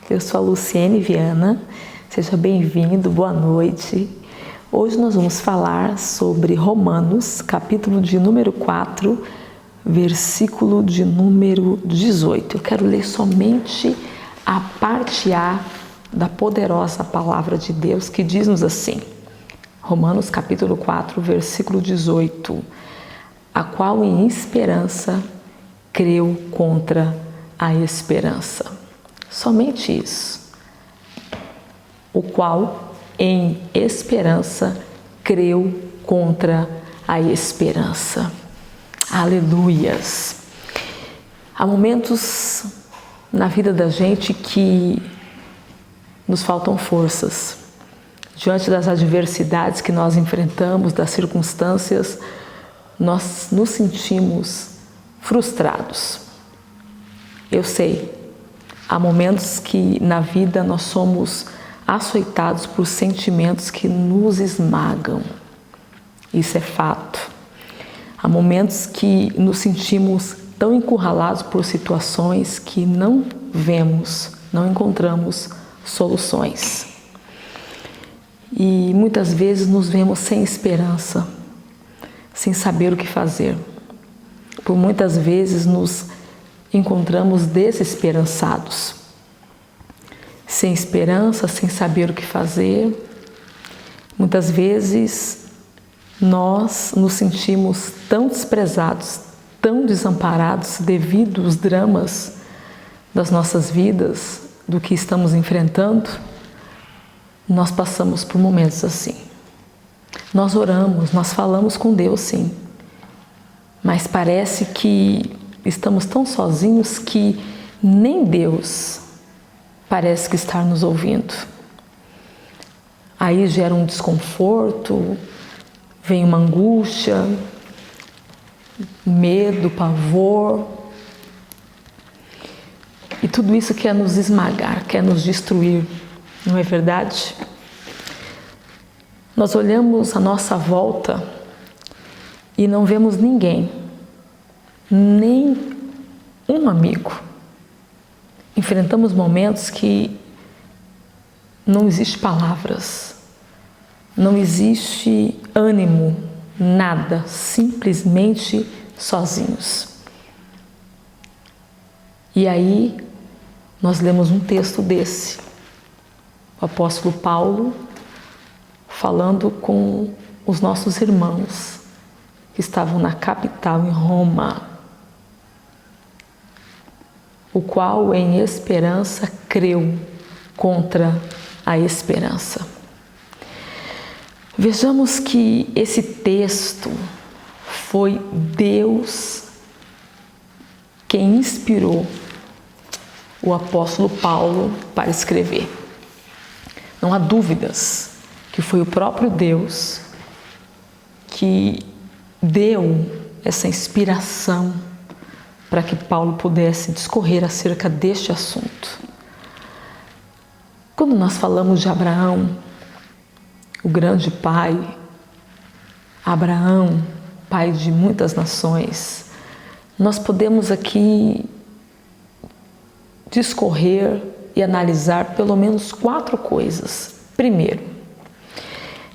Eu sou a Luciene Viana, seja bem-vindo, boa noite. Hoje nós vamos falar sobre Romanos, capítulo de número 4, versículo de número 18. Eu quero ler somente a parte A da poderosa palavra de Deus que diz-nos assim, Romanos capítulo 4, versículo 18, a qual em esperança creu contra a esperança. Somente isso. O qual em esperança creu contra a esperança. Aleluias! Há momentos na vida da gente que nos faltam forças. Diante das adversidades que nós enfrentamos, das circunstâncias, nós nos sentimos frustrados. Eu sei, há momentos que na vida nós somos açoitados por sentimentos que nos esmagam. Isso é fato. Há momentos que nos sentimos tão encurralados por situações que não vemos, não encontramos soluções. E muitas vezes nos vemos sem esperança, sem saber o que fazer. Por muitas vezes nos encontramos desesperançados, sem esperança, sem saber o que fazer. Muitas vezes nós nos sentimos tão desprezados, tão desamparados devido aos dramas das nossas vidas, do que estamos enfrentando. Nós passamos por momentos assim. Nós oramos, nós falamos com Deus, sim, mas parece que estamos tão sozinhos que nem Deus parece que está nos ouvindo. Aí gera um desconforto, vem uma angústia, medo, pavor. E tudo isso quer nos esmagar, quer nos destruir, não é verdade? Nós olhamos à nossa volta e não vemos ninguém, nem um amigo. Enfrentamos momentos que não existe palavras, não existe ânimo, nada, simplesmente sozinhos. E aí nós lemos um texto desse, o apóstolo Paulo falando com os nossos irmãos que estavam na capital, em Roma, o qual em esperança creu contra a esperança. Vejamos que esse texto foi Deus quem inspirou o apóstolo Paulo para escrever. Não há dúvidas que foi o próprio Deus que deu essa inspiração para que Paulo pudesse discorrer acerca deste assunto. Quando nós falamos de Abraão, o grande pai, Abraão, pai de muitas nações, nós podemos aqui discorrer e analisar pelo menos 4 coisas. Primeiro,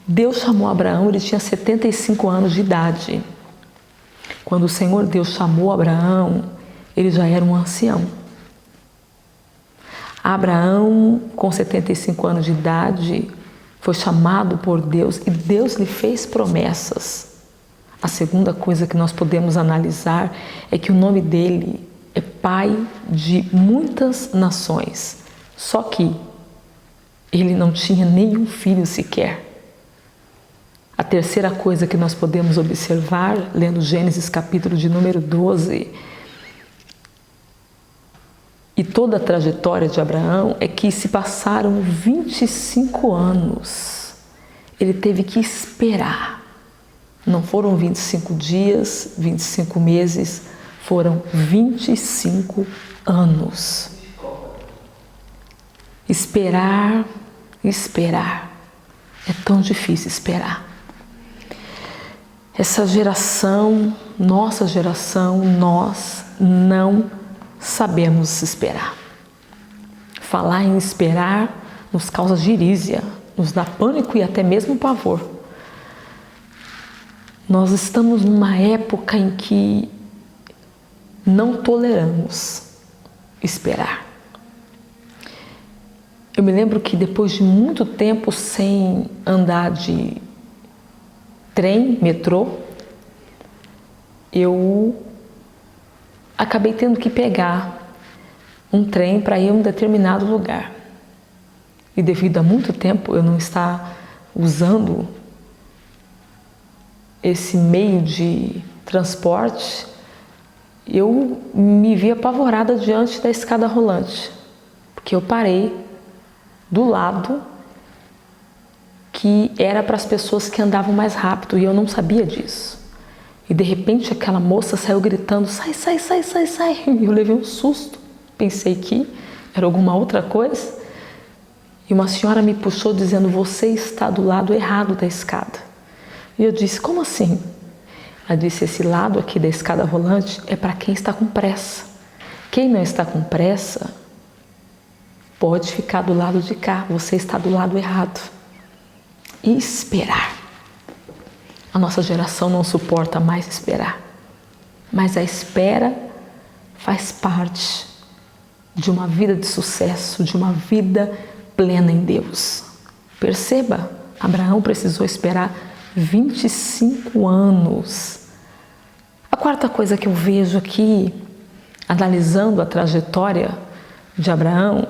Deus chamou Abraão, ele tinha 75 anos de idade. Quando o Senhor Deus chamou Abraão, ele já era um ancião. Abraão, com 75 anos de idade, foi chamado por Deus e Deus lhe fez promessas. A segunda coisa que nós podemos analisar é que o nome dele é pai de muitas nações, só que ele não tinha nenhum filho sequer. A terceira coisa que nós podemos observar, lendo Gênesis capítulo de número 12, e toda a trajetória de Abraão, é que se passaram 25 anos. Ele teve que esperar. Não foram 25 dias, 25 meses, foram 25 anos. Esperar, esperar. É tão difícil esperar. Essa geração, nossa geração, nós não sabemos esperar. falar em esperar nos causa girísia, nos dá pânico e até mesmo pavor. Nós estamos numa época em que não toleramos esperar. Eu me lembro que depois de muito tempo sem andar de trem, metrô, eu acabei tendo que pegar um trem para ir a um determinado lugar. E devido a muito tempo eu não estar usando esse meio de transporte, eu me vi apavorada diante da escada rolante, porque eu parei do lado que era para as pessoas que andavam mais rápido e eu não sabia disso. E de repente aquela moça saiu gritando, sai, sai, sai, sai, sai. E eu levei um susto, pensei que era alguma outra coisa. E uma senhora me puxou dizendo, você está do lado errado da escada. E eu disse, como assim? Ela disse, esse lado aqui da escada rolante é para quem está com pressa. Quem não está com pressa pode ficar do lado de cá, você está do lado errado. E esperar. A nossa geração não suporta mais esperar. Mas a espera faz parte de uma vida de sucesso, de uma vida plena em Deus. Perceba, Abraão precisou esperar 25 anos. A quarta coisa que eu vejo aqui, analisando a trajetória de Abraão,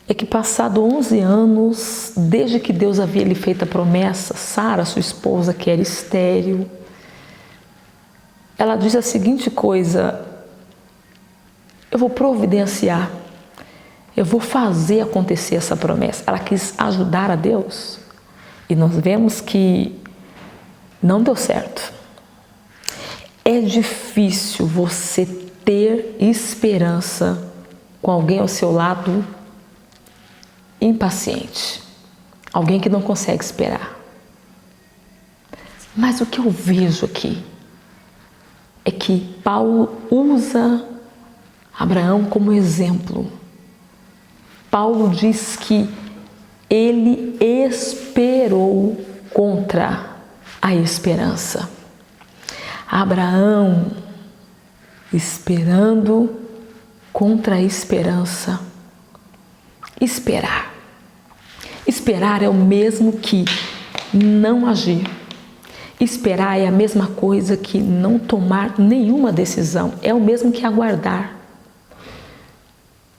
é que passado 11 anos, desde que Deus havia lhe feito a promessa, Sara, sua esposa, que era estéril, ela diz a seguinte coisa, eu vou providenciar, eu vou fazer acontecer essa promessa. Ela quis ajudar a Deus e nós vemos que não deu certo. É difícil você ter esperança com alguém ao seu lado impaciente, alguém que não consegue esperar. Mas o que eu vejo aqui é que Paulo usa Abraão como exemplo. Paulo diz que ele esperou contra a esperança. Abraão esperando contra a esperança. Esperar. Esperar é o mesmo que não agir. Esperar é a mesma coisa que não tomar nenhuma decisão. É o mesmo que aguardar.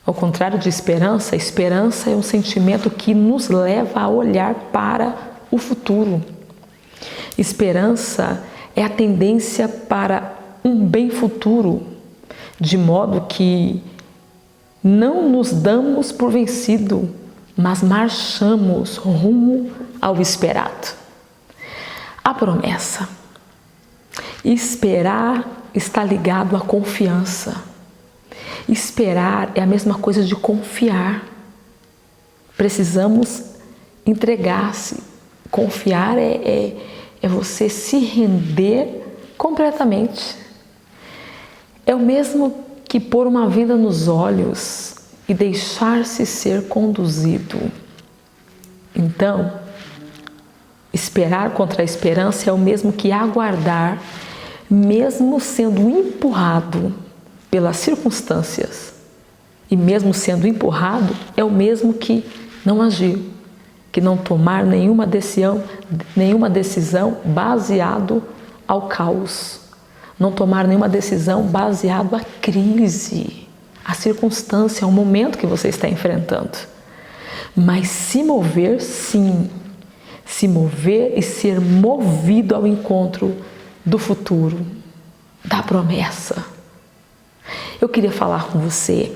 Ao contrário de esperança, esperança é um sentimento que nos leva a olhar para o futuro. Esperança é a tendência para um bem futuro, de modo que não nos damos por vencido, mas marchamos rumo ao esperado. A promessa. Esperar está ligado à confiança. Esperar é a mesma coisa de confiar. Precisamos entregar-se. Confiar é você se render completamente. É o mesmo que pôr uma venda nos olhos e deixar-se ser conduzido. Então, esperar contra a esperança é o mesmo que aguardar, mesmo sendo empurrado pelas circunstâncias. E mesmo sendo empurrado, é o mesmo que não agir, que não tomar nenhuma decisão baseado ao caos. Não tomar nenhuma decisão baseado à crise, à circunstância, ao momento que você está enfrentando. Mas se mover, sim. Se mover e ser movido ao encontro do futuro, da promessa. Eu queria falar com você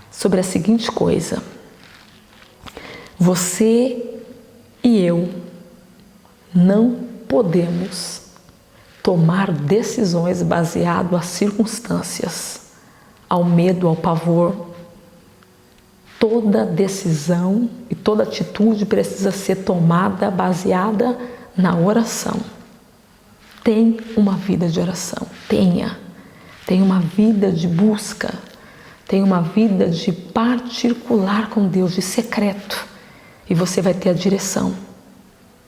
sobre a seguinte coisa. Você e eu não podemos tomar decisões baseado às circunstâncias, ao medo, ao pavor. Toda decisão e toda atitude precisa ser tomada baseada na oração. Tem uma vida de oração, tenha uma vida de busca, Tenha uma vida de particular com Deus, de secreto. E você vai ter a direção.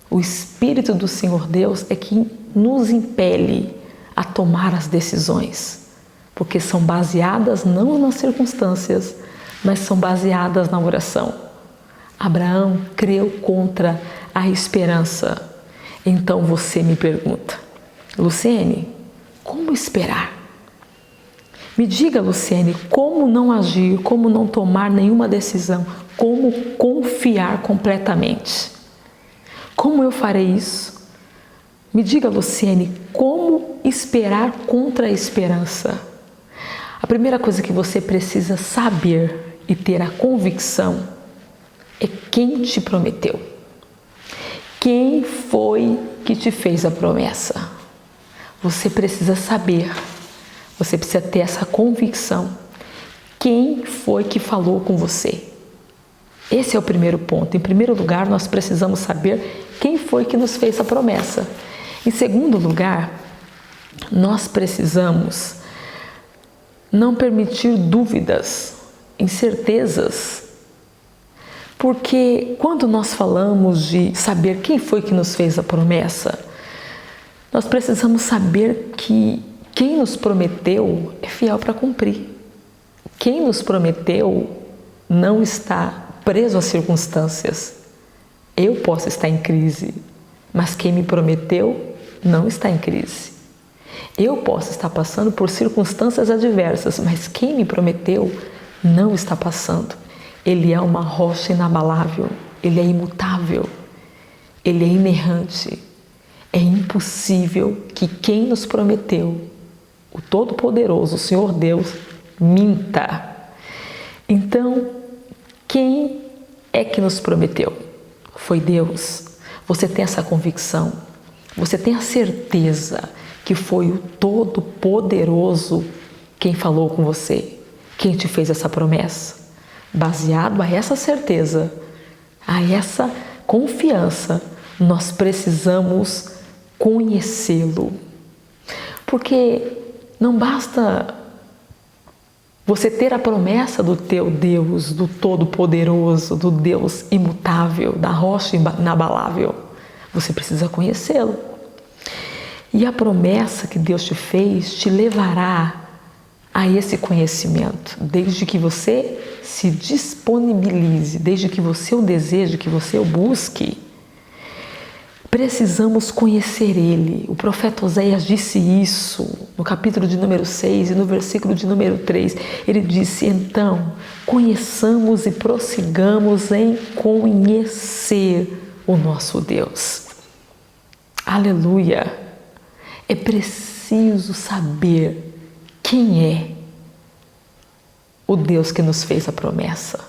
O Espírito do Senhor Deus é que nos impele a tomar as decisões. Porque são baseadas não nas circunstâncias, mas são baseadas na oração. Abraão creu contra a esperança. Então você me pergunta, Luciene, como esperar? Me diga, Luciene, como não agir, como não tomar nenhuma decisão, como confiar completamente? Como eu farei isso? Me diga, Luciene, como esperar contra a esperança? A primeira coisa que você precisa saber e ter a convicção é quem te prometeu. Quem foi que te fez a promessa? Você precisa saber, você precisa ter essa convicção. Quem foi que falou com você? Esse é o primeiro ponto. Em primeiro lugar, nós precisamos saber quem foi que nos fez a promessa. Em segundo lugar, nós precisamos não permitir dúvidas, incertezas. Porque quando nós falamos de saber quem foi que nos fez a promessa, nós precisamos saber que quem nos prometeu é fiel para cumprir. Quem nos prometeu não está preso às circunstâncias. Eu posso estar em crise, mas quem me prometeu não está em crise. Eu posso estar passando por circunstâncias adversas, mas quem me prometeu não está passando. Ele é uma rocha inabalável, ele é imutável, ele é inerrante. É impossível que quem nos prometeu, o Todo-Poderoso, o Senhor Deus, minta. Então, quem é que nos prometeu? Foi Deus. Você tem essa convicção, você tem a certeza que foi o Todo-Poderoso quem falou com você, quem te fez essa promessa. Baseado a essa certeza, a essa confiança, nós precisamos conhecê-lo. Porque não basta você ter a promessa do teu Deus, do Todo-Poderoso, do Deus imutável, da rocha inabalável. Você precisa conhecê-lo. E a promessa que Deus te fez te levará a esse conhecimento, desde que você se disponibilize, desde que você o deseje, que você o busque. Precisamos conhecer Ele. O profeta Oséias disse isso no capítulo de número 6 e no versículo de número 3. Ele disse, então, conheçamos e prossigamos em conhecer o nosso Deus. Aleluia! É preciso saber quem é o Deus que nos fez a promessa.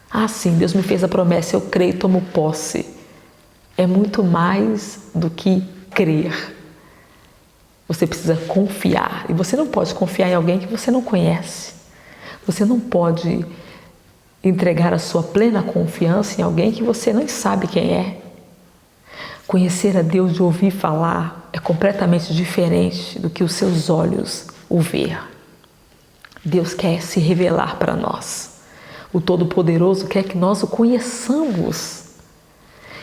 Ah, sim, Deus me fez a promessa, eu creio e tomo posse. É muito mais do que crer. Você precisa confiar. E você não pode confiar em alguém que você não conhece. Você não pode entregar a sua plena confiança em alguém que você nem sabe quem é. Conhecer a Deus de ouvir falar é completamente diferente do que os seus olhos o ver. Deus quer se revelar para nós. O Todo-Poderoso quer que nós o conheçamos.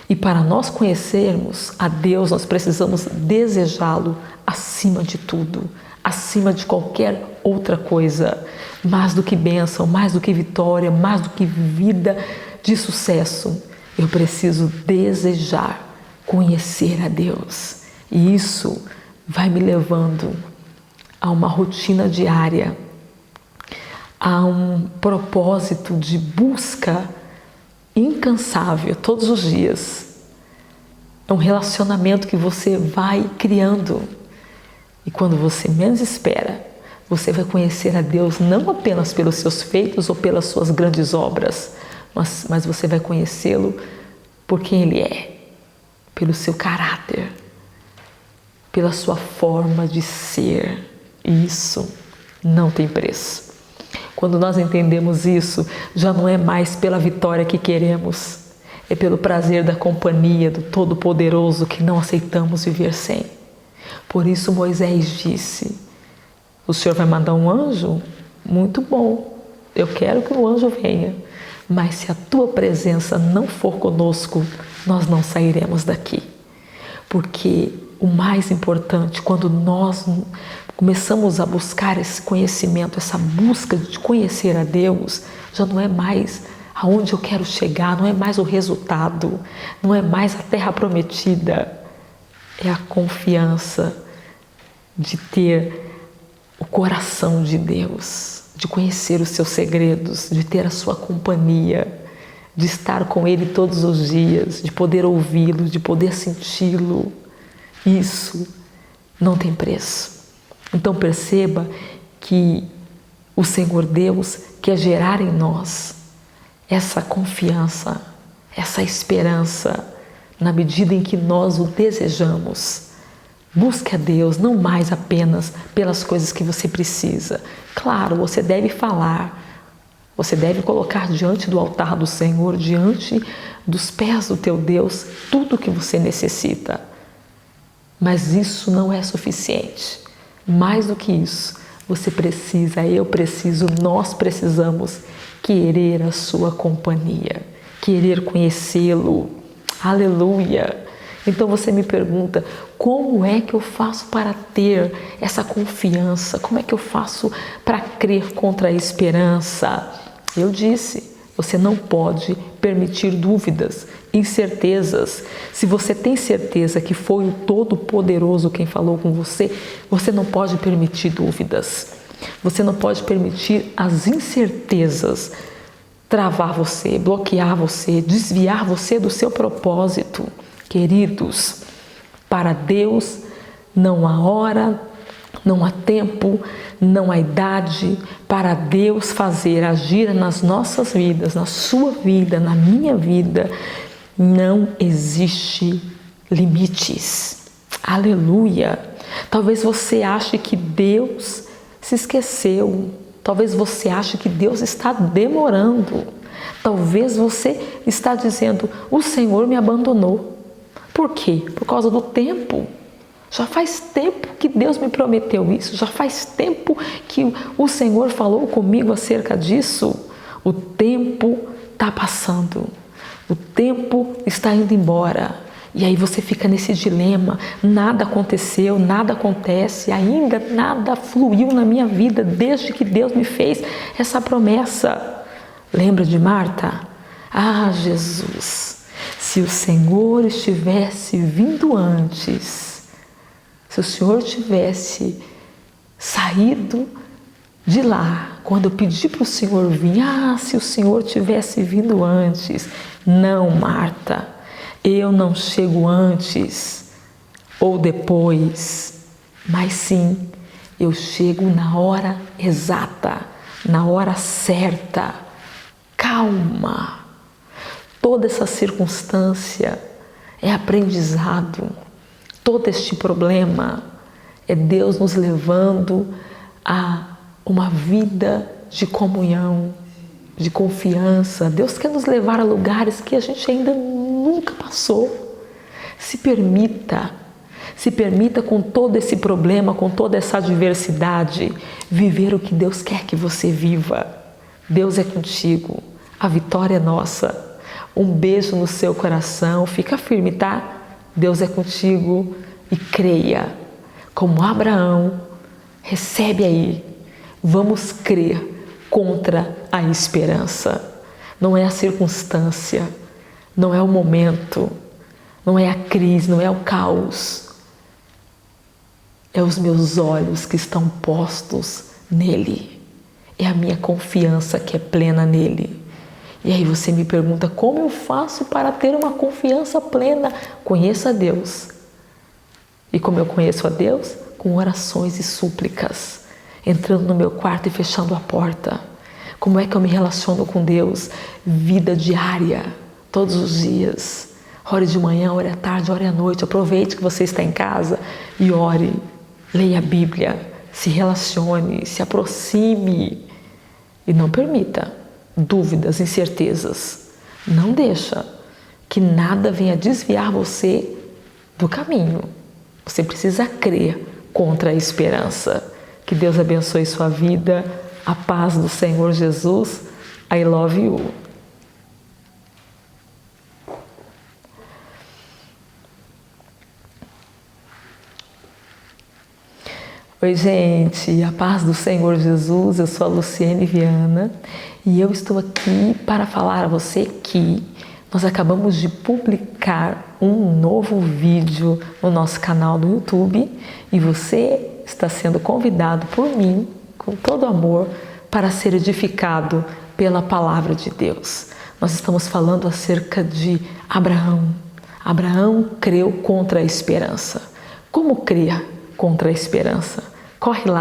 E para nós conhecermos a Deus, nós precisamos desejá-lo acima de tudo, acima de qualquer outra coisa. Mais do que bênção, mais do que vitória, mais do que vida de sucesso. Eu preciso desejar conhecer a Deus. E isso vai me levando a uma rotina diária, a um propósito de busca incansável todos os dias. É um relacionamento que você vai criando. E quando você menos espera, você vai conhecer a Deus não apenas pelos seus feitos ou pelas suas grandes obras, mas você vai conhecê-lo por quem Ele é, pelo seu caráter, pela sua forma de ser. E isso não tem preço. Quando nós entendemos isso, já não é mais pela vitória que queremos, é pelo prazer da companhia do Todo-Poderoso que não aceitamos viver sem. Por isso Moisés disse, o Senhor vai mandar um anjo? Muito bom, eu quero que o anjo venha, mas se a tua presença não for conosco, nós não sairemos daqui. Porque o mais importante, quando nós começamos a buscar esse conhecimento, essa busca de conhecer a Deus, já não é mais aonde eu quero chegar, não é mais o resultado, não é mais a terra prometida, é a confiança de ter o coração de Deus, de conhecer os seus segredos, de ter a sua companhia, de estar com Ele todos os dias, de poder ouvi-lo, de poder senti-lo. Isso não tem preço. Então perceba que o Senhor Deus quer gerar em nós essa confiança, essa esperança, na medida em que nós o desejamos. Busque a Deus, não mais apenas pelas coisas que você precisa. Claro, você deve falar, você deve colocar diante do altar do Senhor, diante dos pés do teu Deus, tudo o que você necessita. Mas isso não é suficiente. Mais do que isso, você precisa, eu preciso, nós precisamos querer a sua companhia, querer conhecê-lo. Aleluia! Então você me pergunta, como é que eu faço para ter essa confiança? Como é que eu faço para crer contra a esperança? Eu disse, você não pode permitir dúvidas, incertezas. Se você tem certeza que foi o Todo-Poderoso quem falou com você, você não pode permitir dúvidas. Você não pode permitir as incertezas travar você, bloquear você, desviar você do seu propósito. Queridos, para Deus não há hora, não há tempo, não há idade para Deus fazer agir nas nossas vidas, na sua vida, na minha vida. Não existe limites. Aleluia! Talvez você ache que Deus se esqueceu. Talvez você ache que Deus está demorando. Talvez você está dizendo, o Senhor me abandonou. Por quê? Por causa do tempo. Já faz tempo que Deus me prometeu isso. Já faz tempo que o Senhor falou comigo acerca disso. O tempo está passando. O tempo está indo embora. E aí você fica nesse dilema. Nada aconteceu, nada acontece. Ainda nada fluiu na minha vida desde que Deus me fez essa promessa. Lembra de Marta? Ah, Jesus! Se o Senhor estivesse vindo antes, se o Senhor tivesse saído de lá, quando eu pedi para o Senhor vir, se o Senhor tivesse vindo antes. Não, Marta, eu não chego antes ou depois, mas sim, eu chego na hora exata, na hora certa. Calma. Toda essa circunstância é aprendizado. Todo este problema é Deus nos levando a uma vida de comunhão, de confiança. Deus quer nos levar a lugares que a gente ainda nunca passou. Se permita com todo esse problema, com toda essa adversidade, viver o que Deus quer que você viva. Deus é contigo, a vitória é nossa. Um beijo no seu coração, fica firme, tá? Deus é contigo e creia. Como Abraão, recebe aí. Vamos crer contra a esperança. Não é a circunstância, não é o momento, não é a crise, não é o caos. É os meus olhos que estão postos nele. É a minha confiança que é plena nele. E aí você me pergunta, como eu faço para ter uma confiança plena? Conheça a Deus. E como eu conheço a Deus? Com orações e súplicas. Entrando no meu quarto e fechando a porta. Como é que eu me relaciono com Deus? Vida diária, todos os dias. Ore de manhã, ore à tarde, ore à noite. Aproveite que você está em casa e ore. Leia a Bíblia, se relacione, se aproxime. E não permita dúvidas, incertezas. Não deixa que nada venha desviar você do caminho. Você precisa crer contra a esperança. Que Deus abençoe sua vida. a paz do Senhor Jesus. I love you. Oi, gente, a paz do Senhor Jesus. Eu sou a Luciene Viana e eu estou aqui para falar a você que nós acabamos de publicar um novo vídeo no nosso canal do YouTube e você está sendo convidado por mim, com todo amor, para ser edificado pela palavra de Deus. Nós estamos falando acerca de Abraão. Abraão creu contra a esperança. Como crer contra a esperança? Corre lá